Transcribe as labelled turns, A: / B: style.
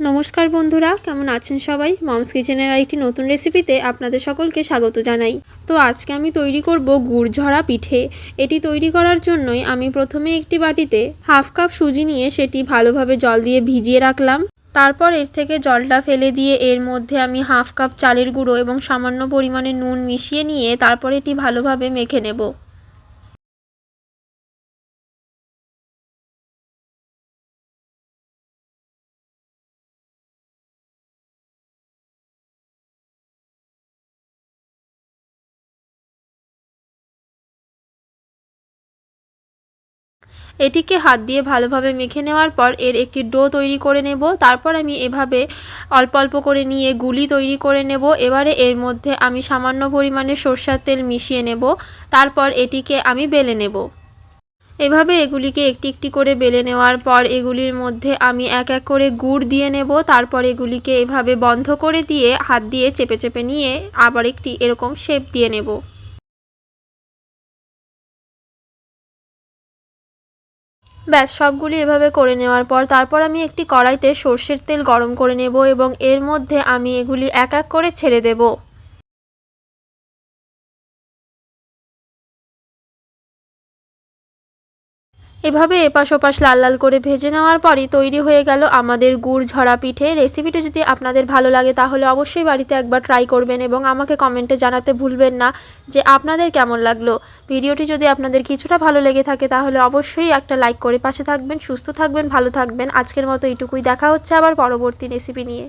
A: নমস্কার বন্ধুরা, কেমন আছেন সবাই? মমস কিচেনের আরেকটি নতুন রেসিপিতে আপনাদের সকলকে স্বাগত জানাই। তো আজকে আমি তৈরি করব গুড় ঝরা পিঠে। এটি তৈরি করার জন্যই আমি প্রথমে একটি বাটিতে হাফ কাপ সুজি নিয়ে সেটি ভালোভাবে জল দিয়ে ভিজিয়ে রাখলাম। তারপর এর থেকে জলটা ফেলে দিয়ে এর মধ্যে আমি হাফ কাপ চালের গুঁড়ো এবং সামান্য পরিমাণে নুন মিশিয়ে নিয়ে তারপর এটি ভালোভাবে মেখে নেব। এটিকে হাত দিয়ে ভালোভাবে মেখে নেওয়ার পর এর একটি ডো তৈরি করে নেব। তারপর আমি এভাবে অল্প অল্প করে নিয়ে গুলি তৈরি করে নেব। এবারে এর মধ্যে আমি সামান্য পরিমাণে সরষের তেল মিশিয়ে নেব। তারপর এটিকে আমি বেলে নেব। এভাবে এগুলিকে একটি একটি করে বেলে নেওয়ার পর এগুলির মধ্যে আমি এক এক করে গুড় দিয়ে নেব। তারপর এগুলিকে এভাবে বন্ধ করে দিয়ে হাত দিয়ে চেপে চেপে নিয়ে আবার একটি এরকম শেপ দিয়ে নেব। ব্যাস সবগুলি এভাবে করে নেওয়ার পর তারপর আমি একটি কড়াইতে সর্ষের তেল গরম করে নেব এবং এর মধ্যে আমি এগুলি এক এক করে ছেড়ে দেব। এভাবে এপাশ ওপাশ লাল লাল করে ভেজে নেওয়ার পরই তৈরি হয়ে গেল আমাদের গুড় ঝরা পিঠে। রেসিপিটি যদি আপনাদের ভালো লাগে তাহলে অবশ্যই বাড়িতে একবার ট্রাই করবেন এবং আমাকে কমেন্টে জানাতে ভুলবেন না যে আপনাদের কেমন লাগলো। ভিডিওটি যদি আপনাদের কিছুটা ভালো লেগে থাকে তাহলে অবশ্যই একটা লাইক করে পাশে থাকবেন। সুস্থ থাকবেন, ভালো থাকবেন। আজকের মতো এইটুকুই। দেখা হচ্ছে আবার পরবর্তী রেসিপি নিয়ে।